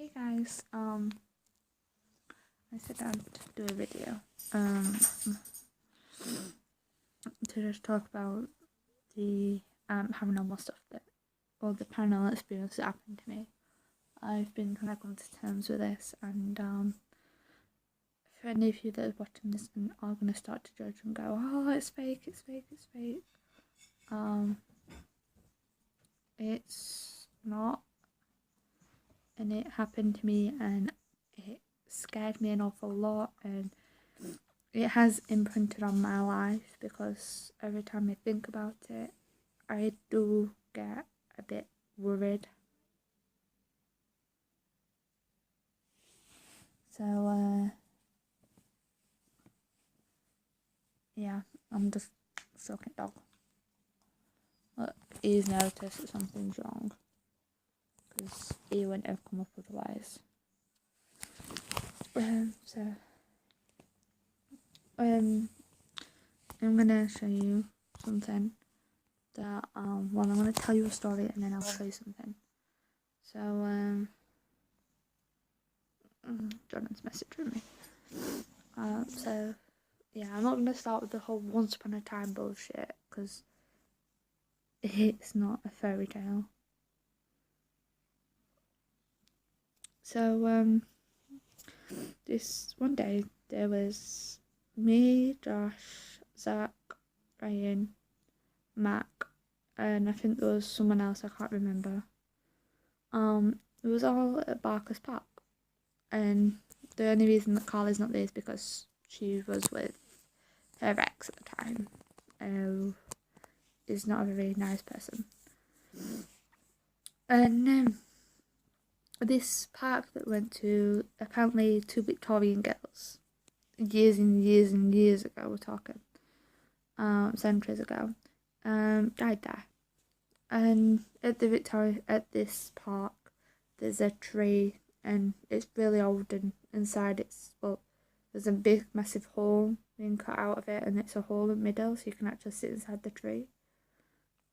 Hey guys, I sit down to do a video, um, to just talk about the, paranormal stuff or the paranormal experience that happened to me. I've been trying to come to terms with this, and, for any of you that are watching this and are going to start to judge and go, oh, it's fake, it's fake, it's fake, it's not, and it happened to me, and it scared me an awful lot, and it has imprinted on my life because every time I think about it, I do get a bit worried. So, yeah, I'm just stroking dog. Look, he's noticed that something's wrong because he wouldn't have come up otherwise. I'm gonna show you something that, I'm gonna tell you a story and then I'll show you something. So, Jonathan's messaging me. So, yeah, I'm not gonna start with the whole once upon a time bullshit, because it's not a fairy tale. So, this one day, there was me, Josh, Zach, Ryan, Mac, and I think there was someone else I can't remember. It was all at Barker's Park, and the only reason that Carly's not there is because she was with her ex at the time, who is not a very nice person. And this park that went to, apparently 2 Victorian girls, years and years and years ago, we're talking, centuries ago, died there. And at this park, there's a tree, and it's really old, and inside there's a big massive hole being cut out of it, and it's a hole in the middle, so you can actually sit inside the tree.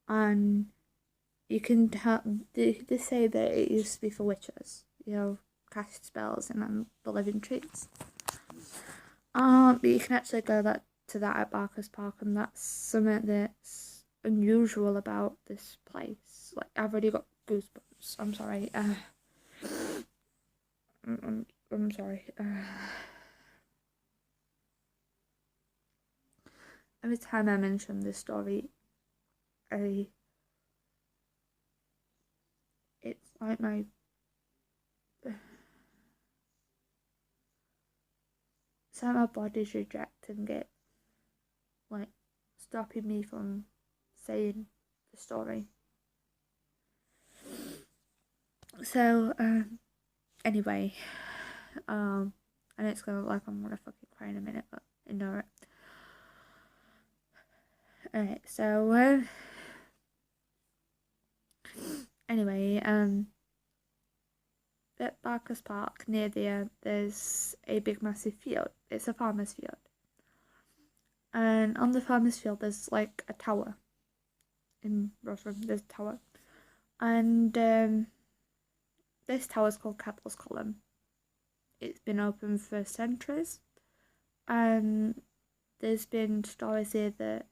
And you can tell, they say that it used to be for witches, cast spells and the living trees. But you can actually go to that at Barker's Park, and that's something that's unusual about this place. Like, I've already got goosebumps. I'm sorry. I'm sorry. Every time I mention this story, it's like my body's rejecting it, like stopping me from saying the story. So, anyway, and it's gonna look like I'm gonna fucking cry in a minute, but ignore it. Alright, so, anyway, at Barker's Park near there, there's a big massive field. It's a farmer's field. And on the farmer's field, there's like a tower. In Rotherham, there's a tower. And this tower is called Capel's Column. It's been open for centuries. And there's been stories here that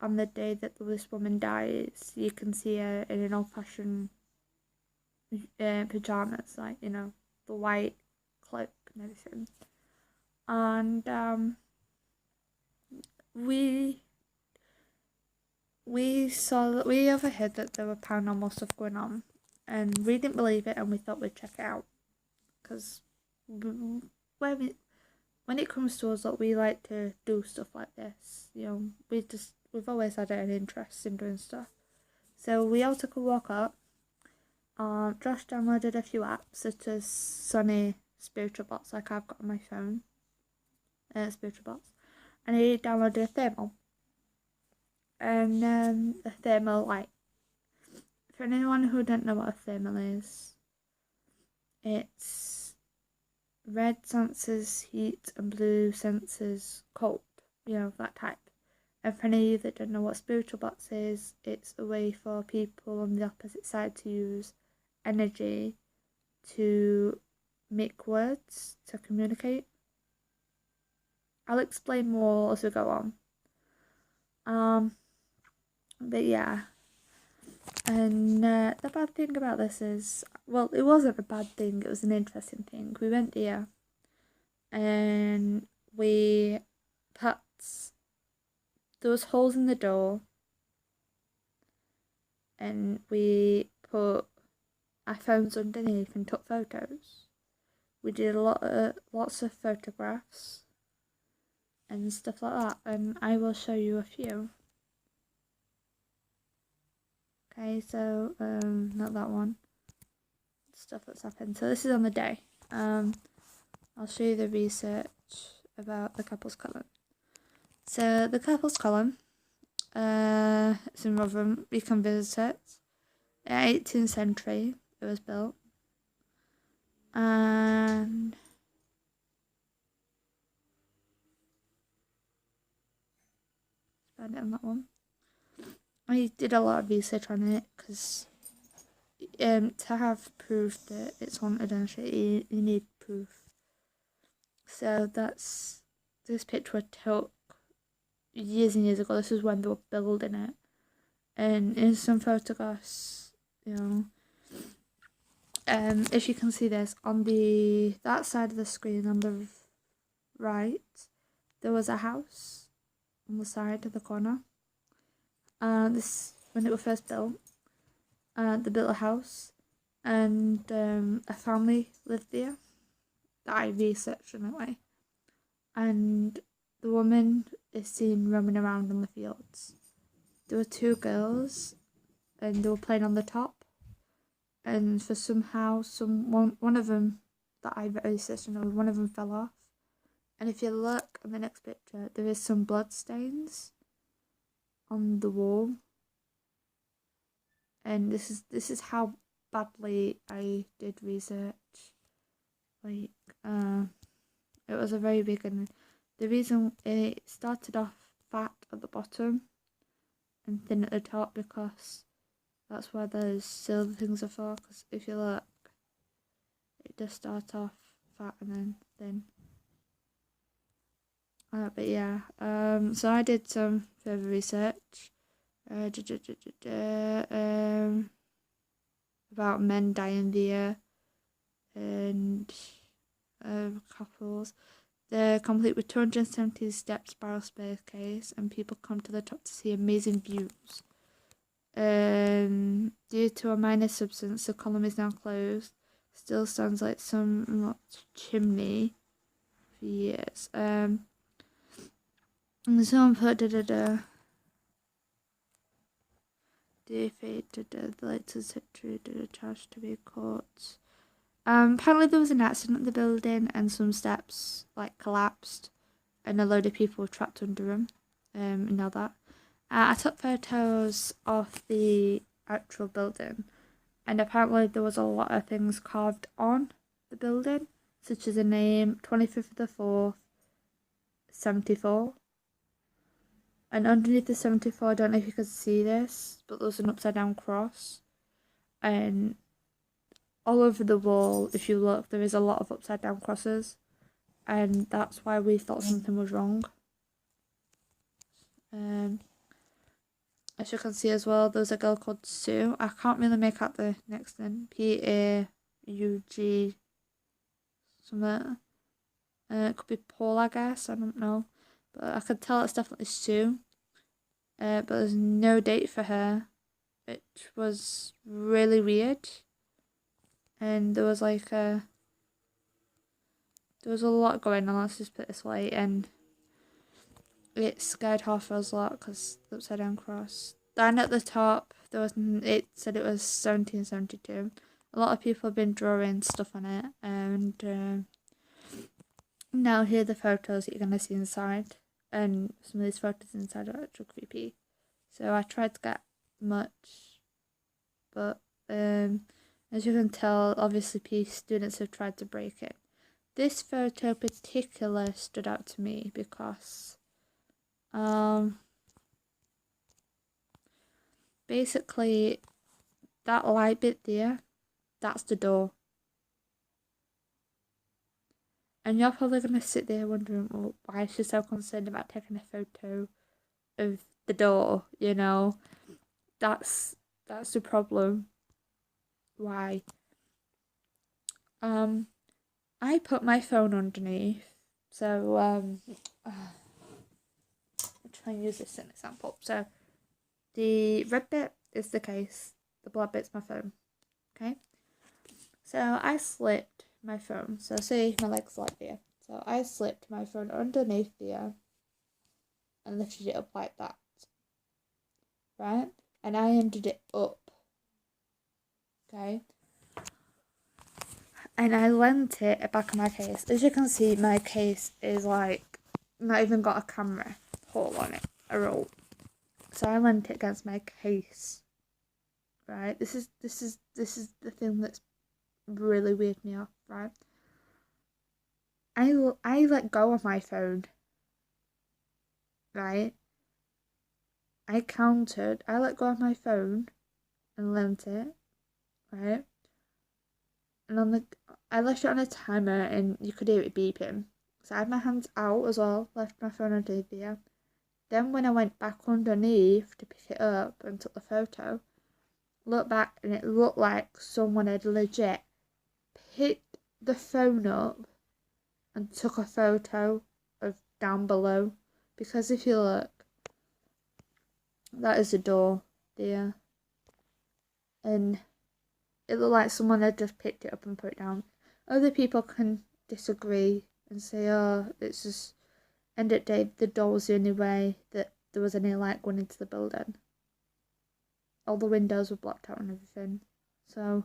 on the day that this woman dies, you can see her in an old-fashioned pajamas, like, the white cloak and everything. And we overheard that there were paranormal stuff going on, and we didn't believe it, and we thought we'd check it out, because when it comes to us, we like to do stuff like this. We've always had an interest in doing stuff. So we all took a walk up. Josh downloaded a few apps such as Sony Spiritual Box, like I've got on my phone, Spiritual Box, and he downloaded a thermal. And a thermal light. For anyone who don't know what a thermal is, it's red senses heat and blue senses cold, that type. And for any of you that don't know what Spiritual Box is, it's a way for people on the opposite side to use energy to make words to communicate. I'll explain more as we go on. But yeah. And the bad thing about this is, well, it wasn't a bad thing, it was an interesting thing. We went there and we put, there was holes in the door and we put iPhones underneath and took photos. We did lots of photographs and stuff like that, and I will show you a few. Okay, so not that one. Stuff that's happened. So this is on the day. I'll show you the research about the couples column. So the couples column, it's in Rotherham. You can visit it. In 18th century, it was built, and find it on that one. I did a lot of research on it because to have proof that it's haunted and shit, you need proof. So that's, this picture took years and years ago. This is when they were building it, and in some photographs, you know, if you can see this on that side of the screen on the right, there was a house on the side of the corner. This, when it was first built, they built a house, and a family lived there that I researched anyway. And the woman is seen roaming around in the fields. There were two girls, and they were playing on the top. And for somehow, one of them that I researched, one of them fell off. And if you look at the next picture, there is some blood stains on the wall. And this is how badly I did research. Like, it was a very big, and the reason it started off fat at the bottom and thin at the top, because that's where those silver things are for. Because if you look, it does start off fat and then thin. But yeah, so I did some further research about men dying there and couples. They're complete with 270 step spiral staircase, and people come to the top to see amazing views. Due to a minor substance, the column is now closed. Still stands like some chimney for years. And someone put the lights are charged to be caught. Apparently there was an accident at the building and some steps collapsed and a load of people were trapped under them. You know that. I took photos of the actual building, and apparently there was a lot of things carved on the building, such as a name, 25th of the 4th, 74. And underneath the 74, I don't know if you can see this, but there's an upside down cross. And all over the wall, if you look, there is a lot of upside down crosses. And that's why we thought something was wrong. As you can see as well, there's a girl called Sue. I can't really make out the next name. P-A-U-G something. It could be Paul, I guess. I don't know. But I could tell it's definitely Sue. But there's no date for her, which was really weird. And there was there was a lot going on, let's just put it this way, and it scared half of us a lot because the upside down cross. Then at the top, it said it was 1772. A lot of people have been drawing stuff on it, and now here are the photos that you're going to see inside. And some of these photos inside are actually creepy. So I tried to get much, but as you can tell, obviously students have tried to break it. This photo particular stood out to me because basically that light bit there, that's the door. And you're probably going to sit there wondering, well, why is she so concerned about taking a photo of the door, you know? That's the problem. Why? I put my phone underneath. So, I'll try and use this as an example. So, the red bit is the case, the black bit's my phone. Okay? So, I slipped my phone. So, say my leg's like there. So, I slipped my phone underneath there and lifted it up like that. Right? And I ended it up. Okay? And I lent it at the back of my case. As you can see, my case is like not even got a camera hole on it, a roll. So I lent it against my case. Right? This is the thing that's really weirded me off, right? I let go of my phone. Right? I counted. I let go of my phone and lent it. Right? And I left it on a timer, and you could hear it beeping. So I had my hands out as well, left my phone on there. Then when I went back underneath to pick it up and took the photo, looked back and it looked like someone had legit picked the phone up and took a photo of down below. Because if you look, that is the door there. And it looked like someone had just picked it up and put it down. Other people can disagree and say, oh, it's just, end of the day, the door was the only way that there was any light going into the building. All the windows were blocked out and everything. So,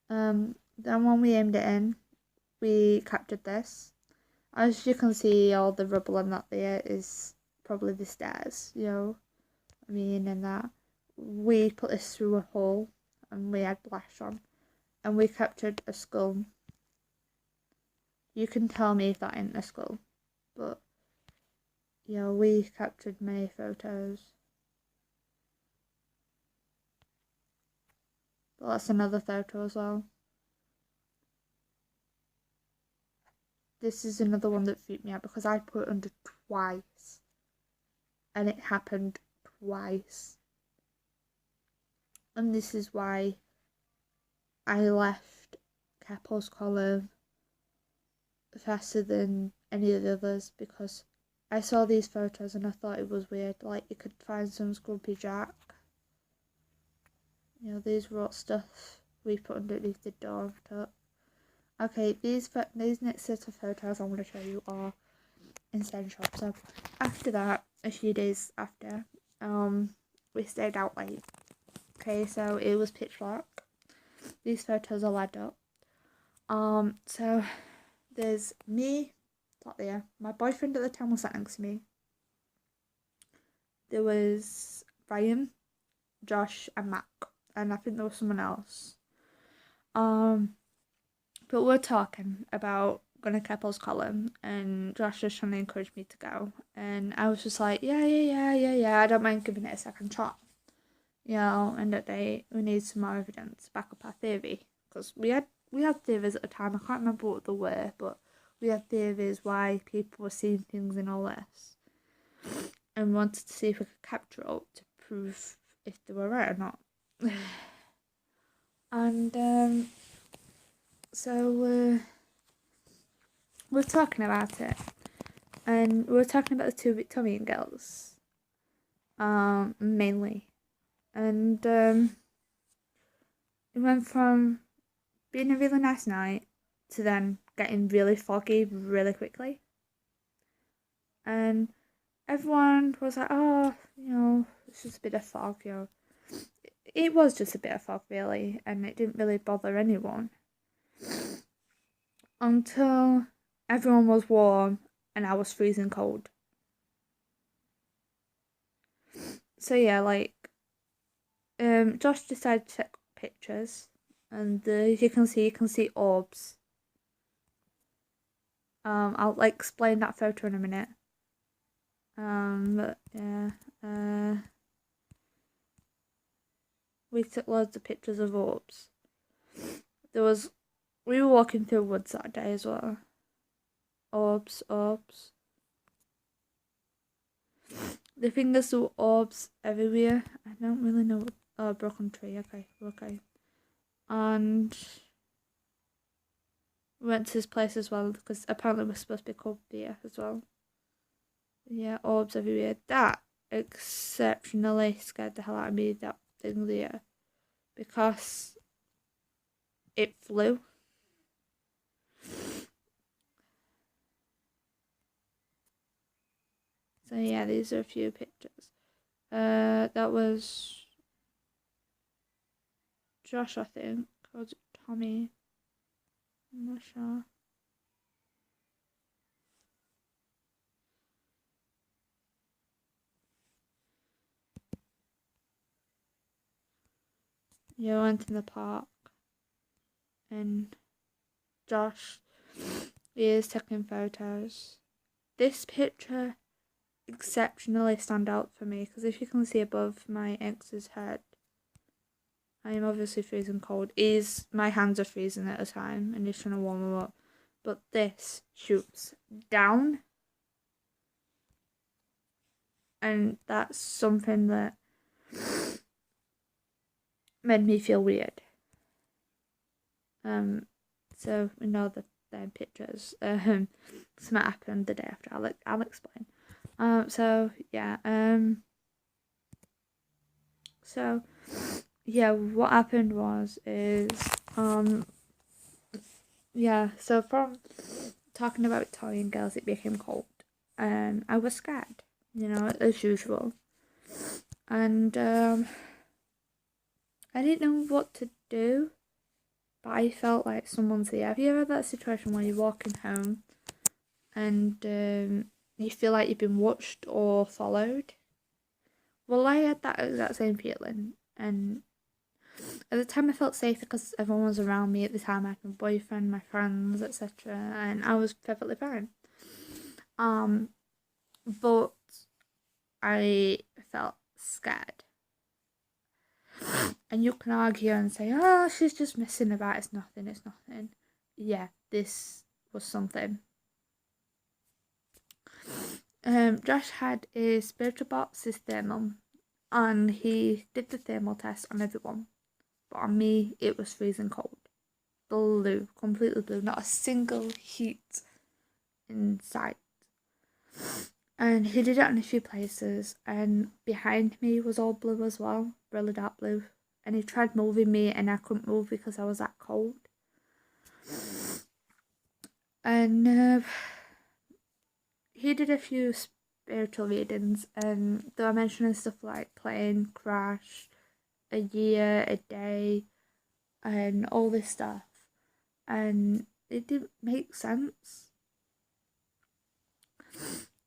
then when we aimed it in, we captured this. As you can see, all the rubble and that there is probably the stairs, you know, and that. We put this through a hole and we had flash on, and we captured a skull. You can tell me if that ain't a skull, but yeah, we captured many photos. But that's another photo as well. This is another one that freaked me out because I put it under twice, and it happened twice. And this is why I left Keppel's column faster than any of the others, because I saw these photos and I thought it was weird. Like, you could find some Scrumpy Jack. You know, these were all stuff we put underneath the door. Okay, these next set of photos I want to show you are in Central. So after that, a few days after, we stayed out late. Okay, so it was pitch black. These photos are lined up. So there's me, not there. My boyfriend at the time was sat next to me. There was Brian, Josh, and Mac, and I think there was someone else. But we're talking about going to Keppel's column, and Josh was trying to encourage me to go, and I was just like, yeah, I don't mind giving it a second shot. You know, and that day we need some more evidence to back up our theory, because we had theories at the time. I can't remember what they were, but we had theories why people were seeing things in all this, and wanted to see if we could capture it to prove if they were right or not. And so we're talking about it, and we're talking about the two Victorian girls, mainly, and it went from being a really nice night to then getting really foggy really quickly, and everyone was like, oh, you know, it's just a bit of fog, you know. It was just a bit of fog, really, and it didn't really bother anyone until everyone was warm and I was freezing cold. So yeah, like, Josh decided to take pictures, and you can see orbs. I'll like explain that photo in a minute. But yeah, we took loads of pictures of orbs. We were walking through woods that day as well, Orbs. The thing is, there were orbs everywhere. I don't really know. Oh, broken tree. Okay. And we went to this place as well because apparently we're supposed to be called beer as well. Yeah, orbs everywhere. That exceptionally scared the hell out of me, that thing there, because it flew. So yeah, these are a few pictures. That was Josh, I think, or was it Tommy? I'm not sure. Yeah, I went in the park, and Josh is taking photos. This picture exceptionally stand out for me because if you can see above my ex's head, I am obviously freezing cold. My hands are freezing at the time and he's trying to warm them up. But this shoots down, and that's something that made me feel weird. So we know that they're pictures. Something happened the day after. I'll explain. So yeah. So yeah, what happened yeah. So from talking about Victorian girls, it became cold, and I was scared. As usual, and I didn't know what to do. But I felt like someone's there. Have you ever had that situation where you're walking home and you feel like you've been watched or followed? Well, I had that exact same feeling, and at the time I felt safe because everyone was around me. At the time, I had my boyfriend, my friends, etc., and I was perfectly fine. But I felt scared. And you can argue and say, oh, she's just messing about, it's nothing. Yeah, this was something. Josh had a spiritual box, his thermal, and he did the thermal test on everyone. But on me, it was freezing cold. Blue, completely blue, not a single heat in sight. And he did it on a few places, and behind me was all blue as well, really dark blue. And he tried moving me, and I couldn't move because I was that cold. And he did a few spiritual readings, and they were mentioning stuff like plane crash, a year, a day, and all this stuff. And it didn't make sense.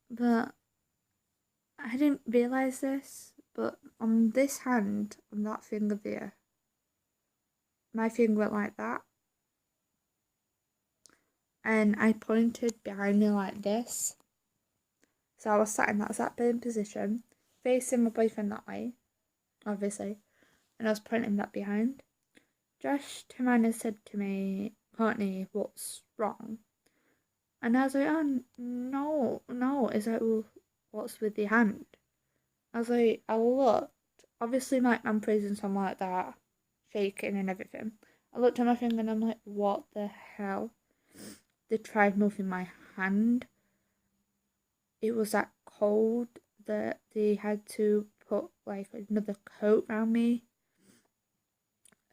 But I didn't realise this, but on this hand, on that finger there, my finger went like that. And I pointed behind me like this. So I was sat in that exact same position, facing my boyfriend that way, obviously, and I was pointing that behind. Josh turned around and said to me, Courtney, what's wrong? And I was like, oh, no. Is that what's with your hand? I was like, I looked. Obviously, I'm freezing something like that, shaking and everything. I looked at my finger and I'm like, what the hell? They tried moving my hand. It was that cold that they had to put like another coat around me.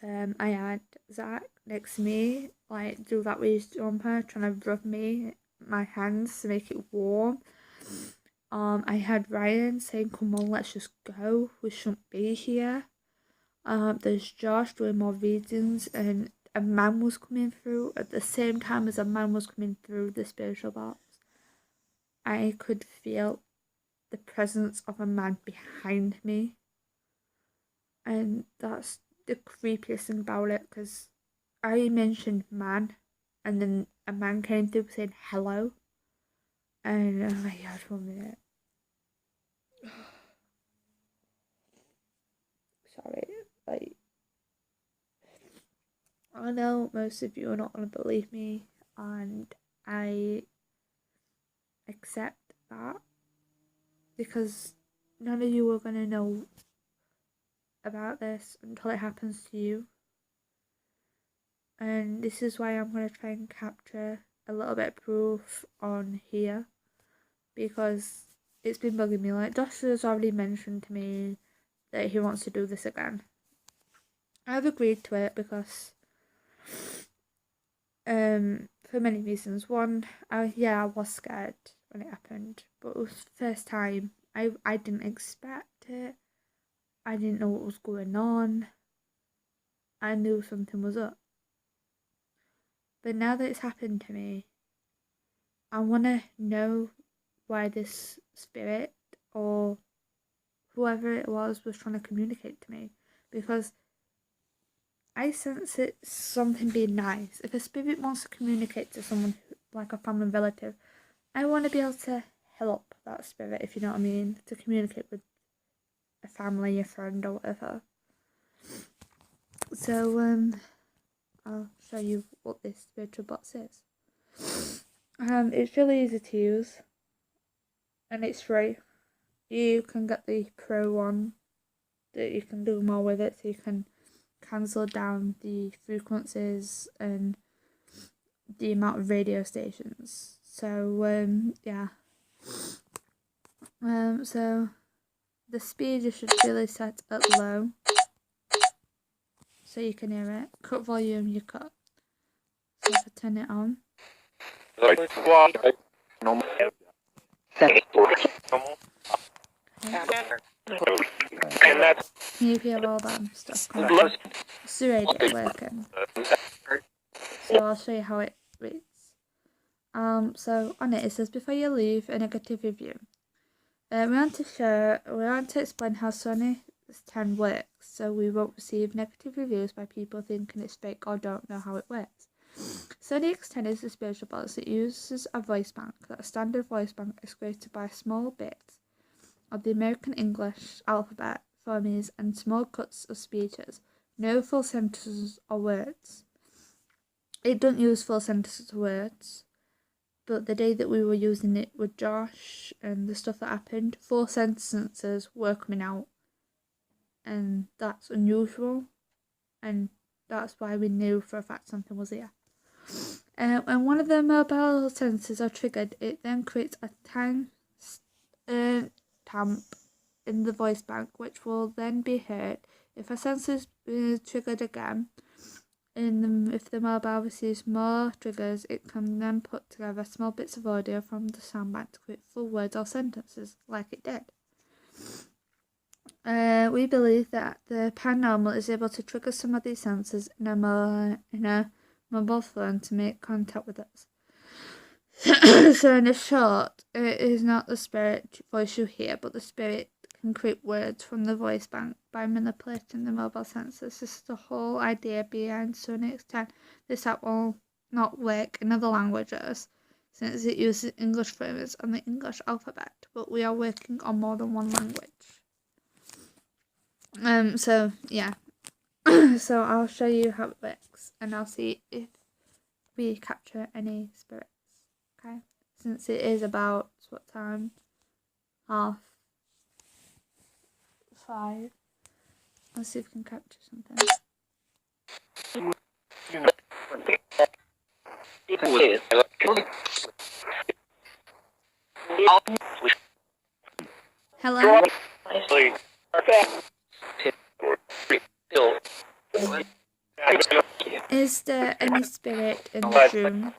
I had Zach next to me, like do that with his jumper, trying to rub my hands to make it warm. I had Ryan saying, "Come on, let's just go. We shouldn't be here." There's Josh doing more readings, and a man was coming through at the same time as a man was coming through the spiritual box. I could feel the presence of a man behind me, and that's the creepiest thing about it because I mentioned man, and then a man came through saying hello, and oh my god, 1 minute. Sorry, like I know most of you are not gonna believe me, and I accept that, because none of you are going to know about this until it happens to you. And this is why I'm going to try and capture a little bit of proof on here, because it's been bugging me. Like, Josh has already mentioned to me that he wants to do this again. I've agreed to it because for many reasons. One, I was scared when it happened, but it was the first time. I didn't expect it. I didn't know what was going on. I knew something was up. But now that it's happened to me, I want to know why this spirit or whoever it was trying to communicate to me, because I sense it's something being nice. If a spirit wants to communicate to someone, like a family relative, I want to be able to help that spirit, if you know what I mean, to communicate with a family, a friend, or whatever. So, I'll show you what this spiritual box is. It's really easy to use, and it's free. You can get the pro one, that you can do more with it, so you can cancel down the frequencies and the amount of radio stations. So, yeah. So the speed you should really set at low, so you can hear it. Cut volume, you cut. So if I turn it on. Okay. Can you hear all that stuff coming on? It's the radio working. So I'll show you how it reads. So on it says, before you leave a negative review, we want to explain how Sony X10 works, so we won't receive negative reviews by people thinking it's fake or don't know how it works. Sony X10 is a spiritual box that uses a voice bank. That standard voice bank is created by small bits of the American English alphabet, phonemes, and small cuts of speeches. No full sentences or words. It don't use full sentences or words. But the day that we were using it with Josh and the stuff that happened, 4 sentences were coming out. And that's unusual. And that's why we knew for a fact something was here. When one of the mobile sensors are triggered, it then creates a time stamp in the voice bank, which will then be heard. If a sensor is triggered again, if the mobile receives more triggers, it can then put together small bits of audio from the soundbank to create full words or sentences, like it did. We believe that the paranormal is able to trigger some of these sensors in a mobile phone to make contact with us. So in short, it is not the spirit voice you hear, but the spirit can create words from the voice bank by manipulating the mobile sensors. This is the whole idea behind Sony X10. This app will not work in other languages since it uses English phrases and the English alphabet, but we are working on more than one language. So yeah. So I'll show you how it works, and I'll see if we capture any spirits. Okay, since it is about what time? 5:30. Let's see if we can capture something. Hello? Is there any spirit in this room?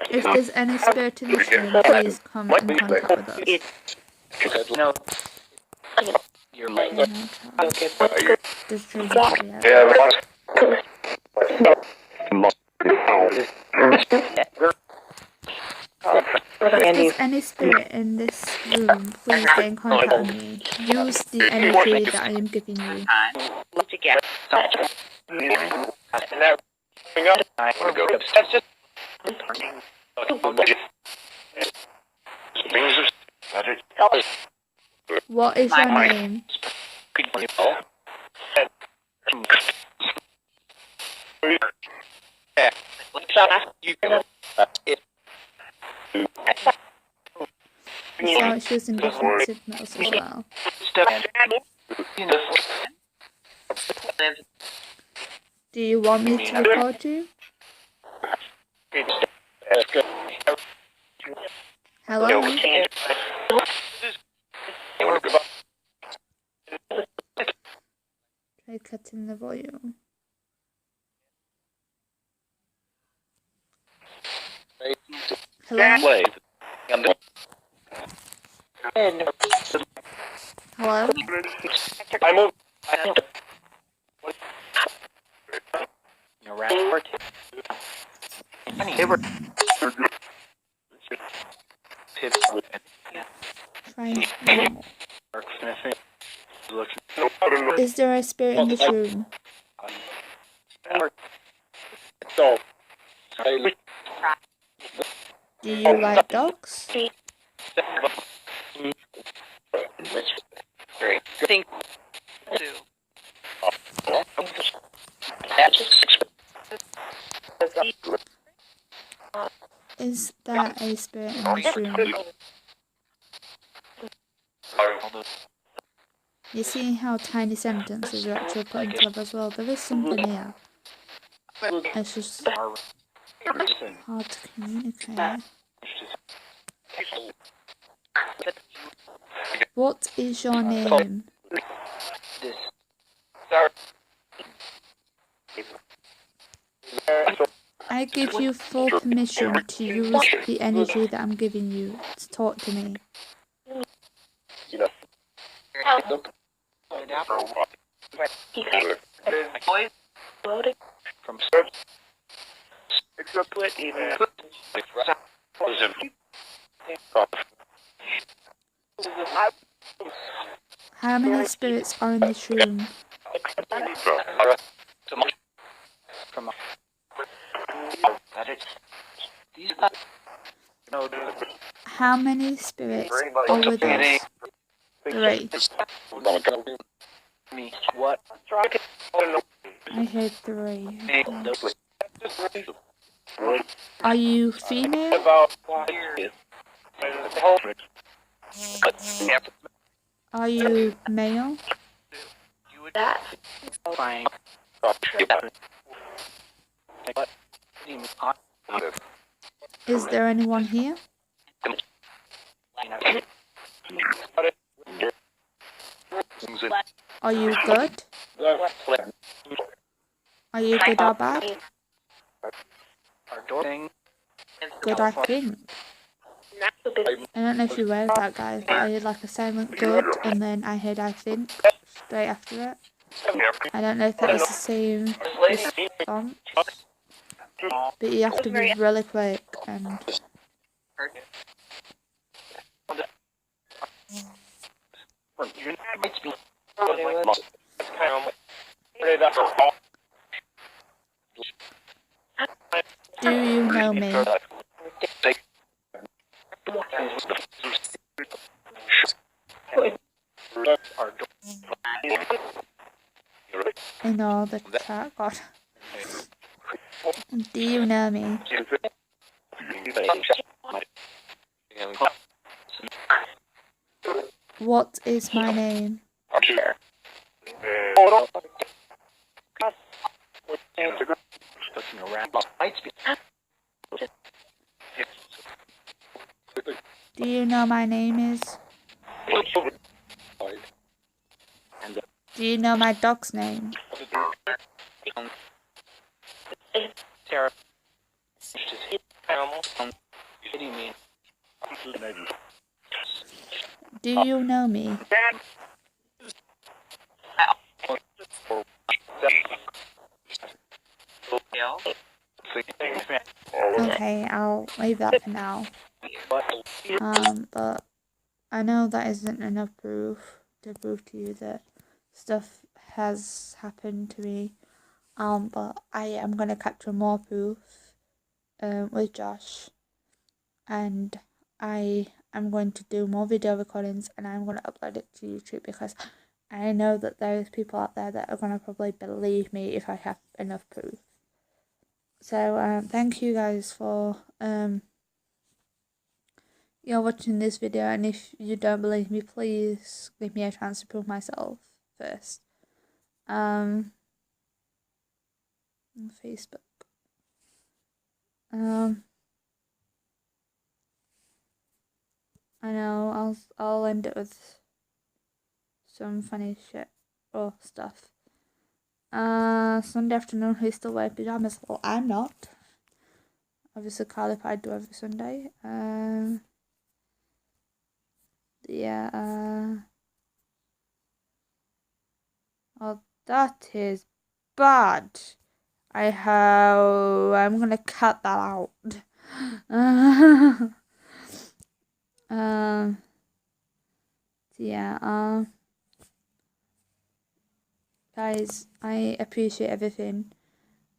If there's any spirit in this room, please come in contact with us. Just change it to If there's any spirit in this room, please get in contact with me. Use the energy that I am giving you. What is your name? So it's using different signals as well. Do you want me to record you? Hello? Try cutting the volume. Hello? Hello? Try now. Is there a spirit in this room? Do you like dogs? Is there a spirit in this room? You see how tiny sentences are actually put together as well? There is something here. It's just hard to communicate. What is your name? I give you full permission to use the energy that I'm giving you to talk to me. How many spirits are in this room? How many spirits are with us? 3. I heard 3. Are you female? Are you male? Is there anyone here? Are you good? Are you good or bad? Good, I think. I don't know if you heard that, guys, but I heard like a silent good and then I heard I think straight after it. I don't know if that was the same response, but you have to be really quick and... Do you know me? I know the chat, God. Do you know me? What is my name? Do you know my name is? Do you know my dog's name? Do you know me? Okay, I'll leave that for now. But I know that isn't enough proof to prove to you that stuff has happened to me. But I am gonna capture more proof with Josh, and I I'm going to do more video recordings and I'm going to upload it to YouTube, because I know that there's people out there that are going to probably believe me if I have enough proof. So thank you guys for watching this video, and if you don't believe me, please give me a chance to prove myself first. On Facebook. I know I'll end it with some funny shit or stuff. Sunday afternoon, who's still wearing pajamas? Well, I'm not. Obviously, Carly I do every Sunday. Yeah. Oh, that is bad. I'm gonna cut that out. Yeah. Guys, I appreciate everything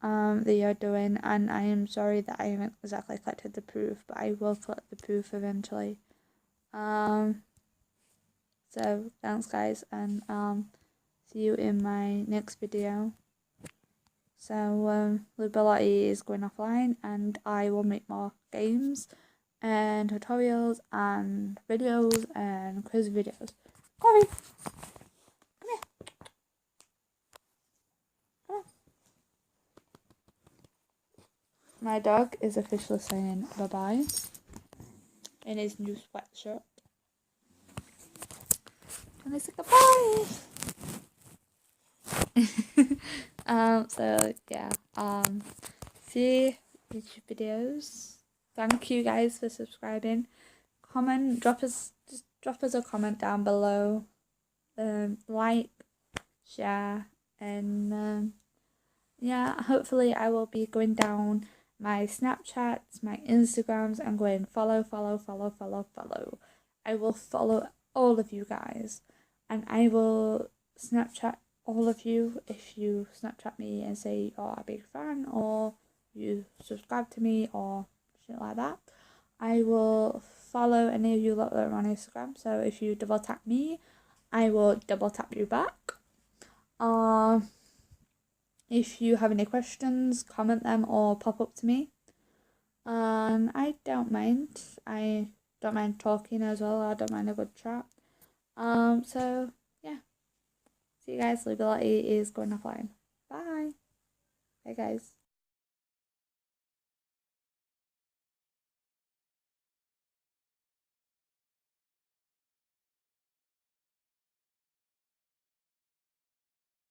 that you're doing, and I am sorry that I haven't exactly collected the proof, but I will collect the proof eventually. So thanks guys, and see you in my next video. So Liberty is going offline, and I will make more games and tutorials and videos and quiz videos. Corey, come here. Come on. My dog is officially saying bye-bye in his new sweatshirt. And I say goodbye. So yeah, see YouTube videos. Thank you guys for subscribing. Drop us a comment down below. Like, share, and yeah, hopefully I will be going down my Snapchats, my Instagrams, and going follow. I will follow all of you guys, and I will Snapchat all of you if you Snapchat me and say you're a big fan or you subscribe to me or shit like that. I will follow any of you lot that are on Instagram, so if you double tap me, I will double tap you back. If you have any questions, comment them or pop up to me. I don't mind. I don't mind talking as well. I don't mind a good chat. So yeah. See you guys. Liberty is going offline. Bye. Bye guys.